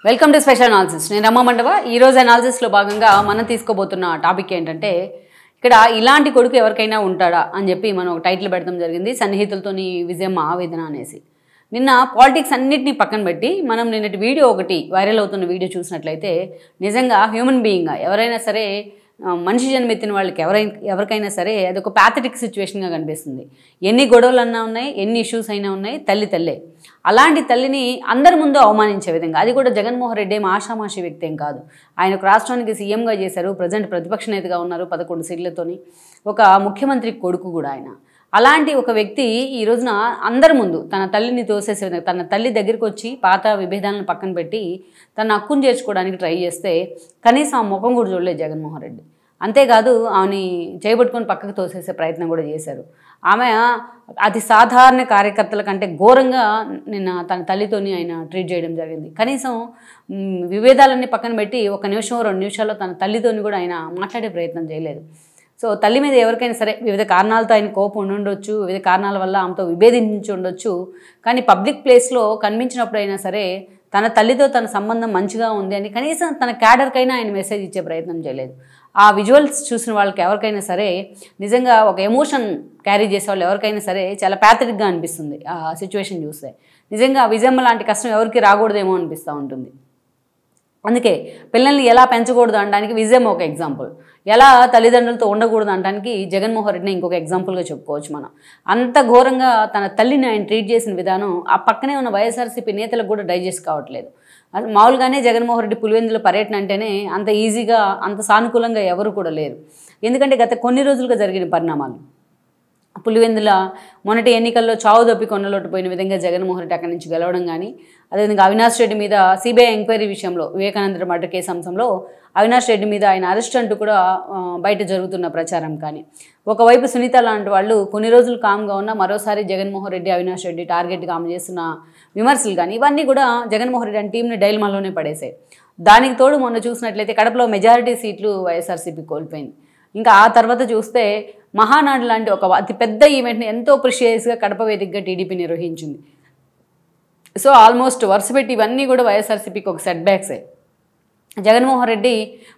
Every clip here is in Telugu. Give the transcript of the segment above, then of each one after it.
Welcome to special analysis. నేను రమ్మ మండవ. ఈరోజు అనాలిసిస్లో భాగంగా మనం తీసుకోబోతున్న టాపిక్ ఏంటంటే, ఇక్కడ ఇలాంటి కొడుకు ఎవరికైనా ఉంటాడా అని చెప్పి మనం ఒక టైటిల్ పెడతాం జరిగింది. సన్నిహితులతోని విజయం ఆవేదన అనేసి. నిన్న పాలిటిక్స్ అన్నిటినీ పక్కన పెట్టి మనం నిన్నటి వీడియో ఒకటి వైరల్ అవుతున్న వీడియో చూసినట్లయితే, నిజంగా హ్యూమన్ బీయింగ్గా ఎవరైనా సరే మనిషి జన్మెత్తిన వాళ్ళకి ఎవరికైనా సరే అదొక ప్యాథటిక్ సిచ్యువేషన్గా కనిపిస్తుంది. ఎన్ని గొడవలు అన్నా ఉన్నాయి, ఎన్ని ఇష్యూస్ అయినా ఉన్నాయి, తల్లే. అలాంటి తల్లిని అందరి ముందు అవమానించే విధంగా, అది కూడా జగన్మోహన్ రెడ్డి ఏం ఆషామాషి వ్యక్తి ఏం కాదు. ఆయనకు రాష్ట్రానికి సీఎంగా చేశారు, ప్రజెంట్ ప్రతిపక్ష నేతగా ఉన్నారు 11 సీట్లతోని, ఒక ముఖ్యమంత్రి కొడుకు కూడా ఆయన. అలాంటి ఒక వ్యక్తి ఈ రోజున అందరి ముందు తన తల్లిని తోసేసే విధంగా, తన తల్లి దగ్గరికి వచ్చి పాత విభేదాలను పక్కన పెట్టి తన హక్కును చేర్చుకోవడానికి ట్రై చేస్తే కనీసం ఆ ముఖం కూడా చూడలేదు జగన్మోహన్ రెడ్డి. అంతేకాదు ఆమెని చేయబట్టుకొని పక్కకు తోసేసే ప్రయత్నం కూడా చేశారు. ఆమె అతి సాధారణ కార్యకర్తల కంటే ఘోరంగా నిన్న తన తల్లితోని ఆయన ట్రీట్ చేయడం జరిగింది. కనీసం విభేదాలన్నీ పక్కన పెట్టి 1 నిమిషం 2 నిమిషాల్లో తన తల్లితోని కూడా ఆయన మాట్లాడే ప్రయత్నం చేయలేదు. సో తల్లి మీద ఎవరికైనా సరే వివిధ కారణాలతో ఆయన కోపం ఉండొచ్చు, వివిధ కారణాల వల్ల ఆమెతో విభేదించి ఉండొచ్చు. కానీ పబ్లిక్ ప్లేస్లో కనిపించినప్పుడైనా సరే తన తల్లితో తన సంబంధం మంచిగా ఉంది అని కనీసం తన క్యాడర్కైనా ఆయన మెసేజ్ ఇచ్చే ప్రయత్నం చేయలేదు. ఆ విజువల్స్ చూసిన వాళ్ళకి ఎవరికైనా సరే నిజంగా ఒక ఎమోషన్ క్యారీ చేసే వాళ్ళు ఎవరికైనా సరే చాలా ప్యాథటిక్గా అనిపిస్తుంది. ఆ సిచ్యువేషన్ చూస్తే నిజంగా విజయమ్మ లాంటి కష్టం ఎవరికి రాకూడదేమో అనిపిస్తూ ఉంటుంది. అందుకే పిల్లల్ని ఎలా పెంచకూడదు అనడానికి విజయమ్మ ఒక ఎగ్జాంపుల్, ఎలా తల్లిదండ్రులతో ఉండకూడదు అనడానికి జగన్మోహన్ రెడ్డిని ఇంకొక ఎగ్జాంపుల్గా చెప్పుకోవచ్చు మనం. అంత ఘోరంగా తన తల్లిని ఆయన ట్రీట్ చేసిన విధానం ఆ పక్కనే ఉన్న వైఎస్ఆర్సీపీ నేతలకు కూడా డైజెస్ట్ కావట్లేదు. మామూలుగానే జగన్మోహన్ రెడ్డి పులివెందుల పర్యటన అంటేనే అంత ఈజీగా అంత సానుకూలంగా ఎవరు కూడా లేరు. ఎందుకంటే గత కొన్ని రోజులుగా జరిగిన పరిణామాలు, పులివెందుల మొన్నటి ఎన్నికల్లో చావు దప్పి కొన్నలోటిపోయిన విధంగా జగన్మోహన్ రెడ్డి అక్కడి నుంచి గెలవడం కానీ, అదేవిధంగా అవినాష్ రెడ్డి మీద సిబిఐ ఎంక్వైరీ విషయంలో వివేకానంద మర్డర్ కేసు అంశంలో అవినాష్ రెడ్డి మీద ఆయన అరెస్ట్ అంటూ కూడా బయట జరుగుతున్న ప్రచారం కానీ, ఒకవైపు సునీత లాంటి వాళ్ళు కొన్ని రోజులు కామ్గా ఉన్న మరోసారి జగన్మోహన్ రెడ్డి అవినాష్ రెడ్డి టార్గెట్గా ఆమె చేస్తున్న విమర్శలు కానీ, ఇవన్నీ కూడా జగన్మోహన్ రెడ్డి అని టీంని డైల్మాలోనే పడేసాయి. దానికి తోడు మొన్న చూసినట్లయితే కడపలో మెజారిటీ సీట్లు వైఎస్ఆర్సీపీ కోల్పోయింది. ఇంకా ఆ తర్వాత చూస్తే మహానాడు లాంటి ఒక అతిపెద్ద ఈవెంట్ని ఎంతో ప్రిషియస్గా కడప వేదికగా టీడీపీ నిర్వహించింది. సో ఆల్మోస్ట్ వరుస పెట్టి ఇవన్నీ కూడా వైఎస్ఆర్సీపీకి ఒక సెట్ బ్యాక్సే. జగన్మోహన్ రెడ్డి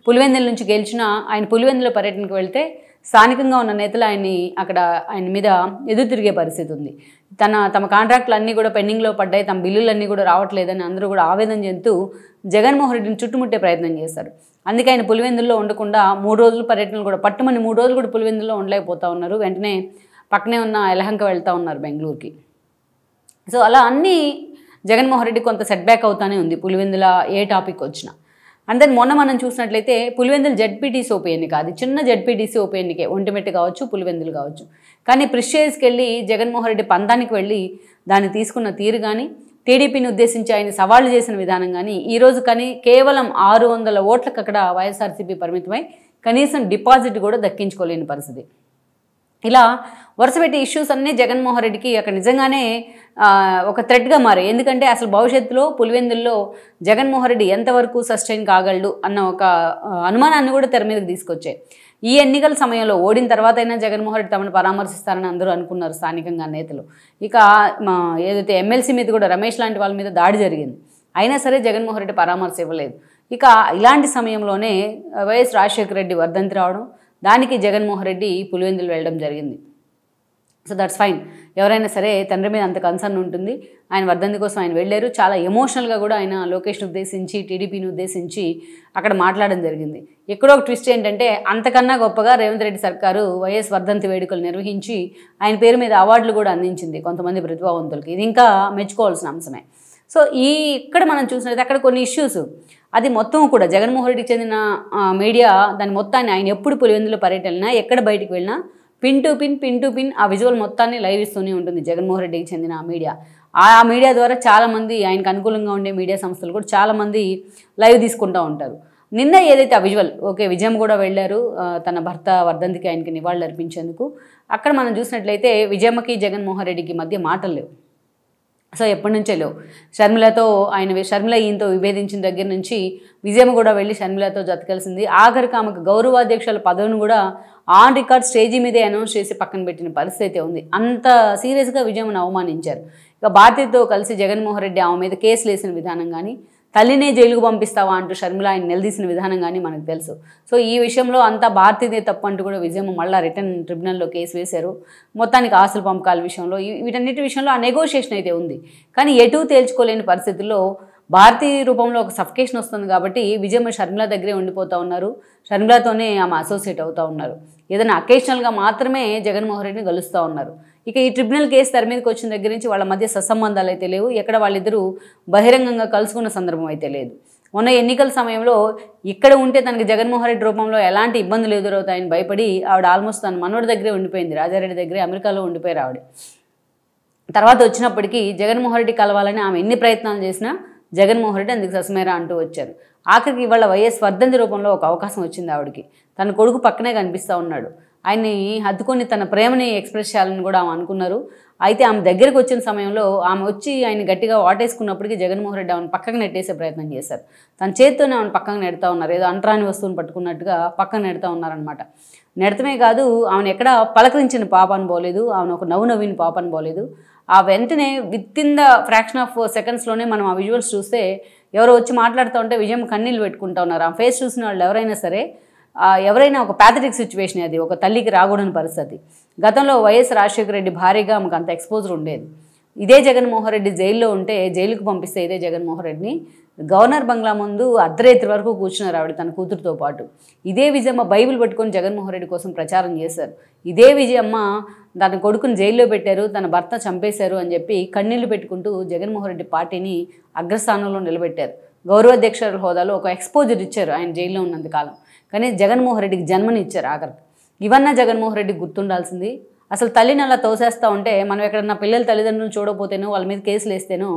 పులివెందుల నుంచి గెలిచినా ఆయన పులివెందుల పర్యటనకు వెళ్తే స్థానికంగా ఉన్న నేతలు ఆయన మీద ఎదురు తిరిగే పరిస్థితి ఉంది. తమ కాంట్రాక్టులు అన్నీ కూడా పెండింగ్లో పడ్డాయి, తమ బిల్లులన్నీ కూడా రావట్లేదని అందరూ కూడా ఆవేదన చెందుతూ జగన్మోహన్ రెడ్డిని చుట్టుముట్టే ప్రయత్నం చేశారు. అందుకే ఆయన పులివెందుల్లో ఉండకుండా 3 రోజుల పర్యటనలు కూడా పట్టుమని 3 రోజులు కూడా పులివెందుల్లో ఉండలేకపోతూ ఉన్నారు. వెంటనే పక్కనే ఉన్న యలహంక వెళ్తూ ఉన్నారు బెంగళూరుకి. సో అలా అన్నీ జగన్మోహన్ రెడ్డి కొంత సెట్ బ్యాక్ అవుతానే ఉంది పులివెందుల ఏ టాపిక్ వచ్చినా. అండ్ దెన్ మొన్న మనం చూసినట్లయితే పులివెందుల జెడ్పీటీసీ ఉప ఎన్నిక, అది చిన్న జెడ్పీటీసీ ఉప ఎన్నికే, ఒంటిమిట్ట కావచ్చు పులివెందులు కావచ్చు. కానీ ప్రిషియస్కి వెళ్ళి జగన్మోహన్ రెడ్డి పంతానికి వెళ్ళి దాన్ని తీసుకున్న తీరు కానీ, టీడీపీని ఉద్దేశించి ఆయన సవాళ్లు చేసిన విధానం కానీ, ఈరోజు కానీ కేవలం 600 ఓట్లకు అక్కడ వైఎస్ఆర్సీపీ పరిమితమై కనీసం డిపాజిట్ కూడా దక్కించుకోలేని పరిస్థితి. ఇలా వరుసపెట్టి ఇష్యూస్ అన్నీ జగన్మోహన్ రెడ్డికి అక్కడ నిజంగానే ఒక థ్రెట్గా మారాయి. ఎందుకంటే అసలు భవిష్యత్తులో పులివెందుల్లో జగన్మోహన్ రెడ్డి ఎంతవరకు సస్టైన్ కాగలడు అన్న ఒక అనుమానాన్ని కూడా తెర మీదకి తీసుకొచ్చాయి. ఈ ఎన్నికల సమయంలో ఓడిన తర్వాత అయినా జగన్మోహన్ రెడ్డి తమను పరామర్శిస్తారని అందరూ అనుకున్నారు స్థానికంగా నేతలు. ఇక ఏదైతే ఎమ్మెల్సీ మీద కూడా రమేష్ లాంటి వాళ్ళ మీద దాడి జరిగింది, అయినా సరే జగన్మోహన్ రెడ్డి పరామర్శ ఇవ్వలేదు. ఇక ఇలాంటి సమయంలోనే వైఎస్ రాజశేఖర రెడ్డి వర్ధంతి రావడం, దానికి జగన్మోహన్ రెడ్డి పులివెందులు వెళ్ళడం జరిగింది. So that's fine. ఎవరైనా సరే తండ్రి మీద అంత కన్సర్న్ ఉంటుంది. ఆయన వర్ధంతి కోసం ఆయన వెళ్ళారు. చాలా ఎమోషనల్గా కూడా ఆయన లోకేష్ని ఉద్దేశించి, టీడీపీని ఉద్దేశించి అక్కడ మాట్లాడడం జరిగింది. ఎక్కడో ఒక ట్విస్ట్ ఏంటంటే, అంతకన్నా గొప్పగా రేవంత్ రెడ్డి సర్కారు వైఎస్ వర్ధంతి వేడుకలు నిర్వహించి ఆయన పేరు మీద అవార్డులు కూడా అందించింది కొంతమంది ప్రతిభావంతులకి. ఇది ఇంకా మెచ్చుకోవాల్సిన అంశమే. సో ఇక్కడ మనం చూసినట్లయితే అక్కడ కొన్ని ఇష్యూస్, అది మొత్తం కూడా జగన్మోహన్ రెడ్డికి చెందిన మీడియా దాని మొత్తాన్ని ఆయన ఎప్పుడు పులివెందుల పర్యటన ఎక్కడ బయటికి వెళ్ళినా పిన్ టు పిన్ ఆ విజువల్ మొత్తాన్ని లైవ్ ఇస్తూనే ఉంటుంది జగన్మోహన్ రెడ్డికి చెందిన మీడియా. ఆ మీడియా ద్వారా చాలామంది ఆయనకు అనుకూలంగా ఉండే మీడియా సంస్థలు కూడా చాలామంది లైవ్ తీసుకుంటూ ఉంటారు. నిన్న ఏదైతే ఆ విజువల్, ఓకే విజయం కూడా వెళ్ళారు తన భర్త వర్ధంతికి ఆయనకి నివాళులు అర్పించేందుకు. అక్కడ మనం చూసినట్లయితే విజయమ్మకి జగన్మోహన్ రెడ్డికి మధ్య మాటలు లేవు. సో ఎప్పటి నుంచే లేవు. షర్మిల ఈయనతో విభేదించిన దగ్గర నుంచి విజయమ్మ కూడా వెళ్ళి షర్మిలతో జత కలిసింది. ఆఖరికి ఆమెకు గౌరవాధ్యక్షుల పదవిని కూడా ఆన్ రికార్డ్ స్టేజీ మీదే అనౌన్స్ చేసి పక్కన పెట్టిన పరిస్థితి ఉంది. అంత సీరియస్గా విజయమ్మను అవమానించారు. ఇక భారతితో కలిసి జగన్మోహన్ రెడ్డి ఆమె మీద కేసులు వేసిన విధానం కానీ, తల్లినే జైలుకు పంపిస్తావా అంటూ షర్మిల ఆయన నిలదీసిన విధానం కానీ మనకు తెలుసు. సో ఈ విషయంలో అంతా భారతీదే తప్పు అంటూ కూడా విజయమ్మ మళ్ళీ రిటర్న్ ట్రిబ్యునల్లో కేసు వేశారు. మొత్తానికి ఆస్తుల పంపకాల విషయంలో వీటన్నిటి విషయంలో ఆ నెగోషియేషన్ అయితే ఉంది. కానీ ఎటూ తేల్చుకోలేని పరిస్థితుల్లో భారతీయ రూపంలో ఒక సఫికేషన్ వస్తుంది కాబట్టి విజయమ్మ షర్మిల దగ్గరే ఉండిపోతూ ఉన్నారు. షర్మిలతోనే ఆమె అసోసియేట్ అవుతూ ఉన్నారు. ఏదైనా అకేషనల్గా మాత్రమే జగన్మోహన్ రెడ్డిని కలుస్తూ ఉన్నారు. ఇక ఈ ట్రిబ్యునల్ కేసు తెర మీదకి వచ్చిన దగ్గర నుంచి వాళ్ళ మధ్య సత్సంబంధాలు అయితే లేవు. ఎక్కడ వాళ్ళిద్దరూ బహిరంగంగా కలుసుకున్న సందర్భం అయితే లేదు. మొన్న ఎన్నికల సమయంలో ఇక్కడ ఉంటే తనకి జగన్మోహన్ రెడ్డి రూపంలో ఎలాంటి ఇబ్బందులు ఎదురవుతాయని భయపడి ఆవిడ ఆల్మోస్ట్ తన మనవడి దగ్గరే ఉండిపోయింది. రాజారెడ్డి దగ్గరే అమెరికాలో ఉండిపోయారు ఆవిడ. తర్వాత వచ్చినప్పటికీ జగన్మోహన్ రెడ్డి కలవాలని ఆమె ఎన్ని ప్రయత్నాలు చేసినా జగన్మోహన్ రెడ్డి అందుకు సస్మేరా అంటూ వచ్చారు. ఆఖరికి ఇవాళ వైఎస్ వర్ధంతి రూపంలో ఒక అవకాశం వచ్చింది ఆవిడకి. తన కొడుకు పక్కనే కనిపిస్తూ ఉన్నాడు. ఆయన్ని హత్తుకొని తన ప్రేమని ఎక్స్ప్రెస్ చేయాలని కూడా ఆమె అనుకున్నారు. అయితే ఆమె దగ్గరికి వచ్చిన సమయంలో ఆమె వచ్చి ఆయన గట్టిగా వాటేసుకున్నప్పటికీ జగన్మోహన్ రెడ్డి ఆమెను పక్కకు నెట్టేసే ప్రయత్నం చేశారు. తన చేతితోనే ఆమెను పక్కకు నెడతా ఉన్నారు. ఏదో అంటరాని వస్తువుని పట్టుకున్నట్టుగా పక్కన నెడతా ఉన్నారనమాట. నెడతమే కాదు, ఆమెను ఎక్కడా పలకరించిన పాపాను పోలేదు, ఆమెను ఒక నవ్వు నవ్విన పాపాను పోలేదు. ఆ వెంటనే with in the fraction of సెకండ్స్లోనే మనం ఆ విజువల్స్ చూస్తే ఎవరో వచ్చి మాట్లాడుతూ ఉంటే విజయం కన్నీళ్ళు పెట్టుకుంటూ ఉన్నారు. ఆ ఫేస్ చూసిన వాళ్ళు ఎవరైనా సరే, ఎవరైనా ఒక ప్యాథటిక్ సిచ్యువేషన్ అది, ఒక తల్లికి రాకూడని పరిస్థితి. గతంలో వైఎస్ రాజశేఖర రెడ్డి భారీగా ఆమెకు అంత ఎక్స్పోజర్ ఉండేది. ఇదే జగన్మోహన్ రెడ్డి జైల్లో ఉంటే, జైలుకు పంపిస్తే ఇదే జగన్మోహన్ రెడ్డిని గవర్నర్ బంగ్లా ముందు అర్ధరాత్రి వరకు కూర్చున్నారు ఆవిడ తన కూతురుతో పాటు. ఇదే విజయమ్మ బైబిల్ పట్టుకొని జగన్మోహన్ రెడ్డి కోసం ప్రచారం చేశారు. ఇదే విజయమ్మ తన కొడుకుని జైల్లో పెట్టారు, తన భర్త చంపేశారు అని చెప్పి కన్నీళ్లు పెట్టుకుంటూ జగన్మోహన్ రెడ్డి పార్టీని అగ్రస్థానంలో నిలబెట్టారు. గౌరవాధ్యక్షుల హోదాలో ఒక ఎక్స్పోజర్ ఇచ్చారు ఆయన జైల్లో ఉన్నంతకాలం. కానీ జగన్మోహన్ రెడ్డికి జన్మని ఇచ్చారు ఆఖరికి. ఇవన్నా జగన్మోహన్ రెడ్డికి గుర్తుండాల్సింది. అసలు తల్లిని అలా తోసేస్తూ ఉంటే మనం ఎక్కడన్నా పిల్లల తల్లిదండ్రులను చూడకపోతేనో వాళ్ళ మీద కేసులు వేస్తేనో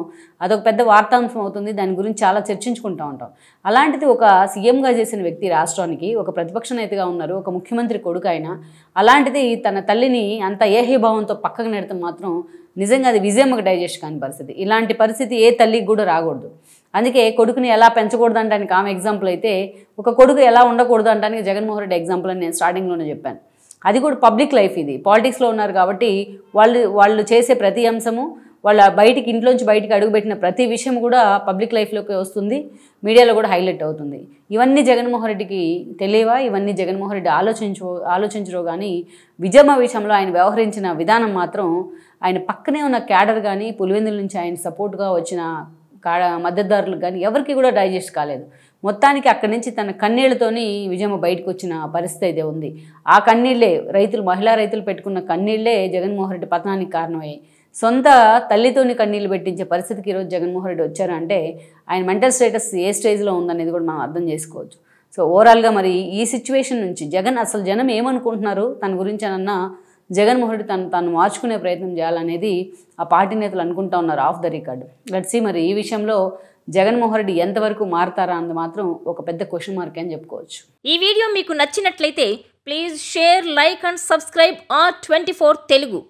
అదొక పెద్ద వార్తాంశం అవుతుంది. దాని గురించి చాలా చర్చించుకుంటూ ఉంటాం. అలాంటిది ఒక సీఎంగా చేసిన వ్యక్తి రాష్ట్రానికి, ఒక ప్రతిపక్ష నేతగా ఉన్నారు, ఒక ముఖ్యమంత్రి కొడుకు ఆయన. అలాంటిది తన తల్లిని అంత ఏహీభావంతో పక్కకు నెడతాం మాత్రం నిజంగా అది విజయమ్మకు డైజెస్ట్ కాని పరిస్థితి. ఇలాంటి పరిస్థితి ఏ తల్లికి కూడా రాకూడదు. అందుకే కొడుకుని ఎలా పెంచకూడదు అనడానికి ఆమె ఎగ్జాంపుల్ అయితే, ఒక కొడుకు ఎలా ఉండకూడదు అనడానికి జగన్మోహన్ రెడ్డి ఎగ్జాంపుల్ అని నేను స్టార్టింగ్లోనే చెప్పాను. అది కూడా పబ్లిక్ లైఫ్. ఇది పాలిటిక్స్లో ఉన్నారు కాబట్టి వాళ్ళు చేసే ప్రతి అంశము, వాళ్ళ ఇంట్లోంచి బయటికి అడుగుపెట్టిన ప్రతి విషయం కూడా పబ్లిక్ లైఫ్లోకి వస్తుంది, మీడియాలో కూడా హైలైట్ అవుతుంది. ఇవన్నీ జగన్మోహన్ రెడ్డికి తెలియవా? ఇవన్నీ జగన్మోహన్ రెడ్డి ఆలోచించరో కానీ విజయమ్మ విషయంలో ఆయన వ్యవహరించిన విధానం మాత్రం, ఆయన పక్కనే ఉన్న క్యాడర్ కానీ, పులివెందుల నుంచి ఆయన సపోర్ట్గా వచ్చిన మద్దతుదారులకు కానీ ఎవరికి కూడా డైజెస్ట్ కాలేదు. మొత్తానికి అక్కడి నుంచి తన కన్నీళ్లతోని విజయమ్మ బయటకు వచ్చిన పరిస్థితి అయితే ఉంది. ఆ కన్నీళ్లే మహిళా రైతులు పెట్టుకున్న కన్నీళ్లే జగన్మోహన్ రెడ్డి పతనానికి కారణమయ్యాయి. సొంత తల్లితోని కన్నీళ్లు పెట్టించే పరిస్థితికి ఈరోజు జగన్మోహన్ రెడ్డి వచ్చారంటే ఆయన మెంటల్ స్టేటస్ ఏ స్టేజ్లో ఉందనేది కూడా మనం అర్థం చేసుకోవచ్చు. సో ఓవరాల్గా మరి ఈ సిచ్యువేషన్ నుంచి అసలు జనం ఏమనుకుంటున్నారు తన గురించి అన్న జగన్మోహన్ రెడ్డి తను మార్చుకునే ప్రయత్నం చేయాలనేది ఆ పార్టీ నేతలు అనుకుంటా ఉన్నారు off the record. Let's see మరి ఈ విషయంలో జగన్మోహన్ రెడ్డి ఎంతవరకు మారతారా అన్నది మాత్రం ఒక పెద్ద క్వశ్చన్ మార్క్ అని చెప్పుకోవచ్చు. ఈ వీడియో మీకు నచ్చినట్లయితే please share, like and subscribe R24 Telugu.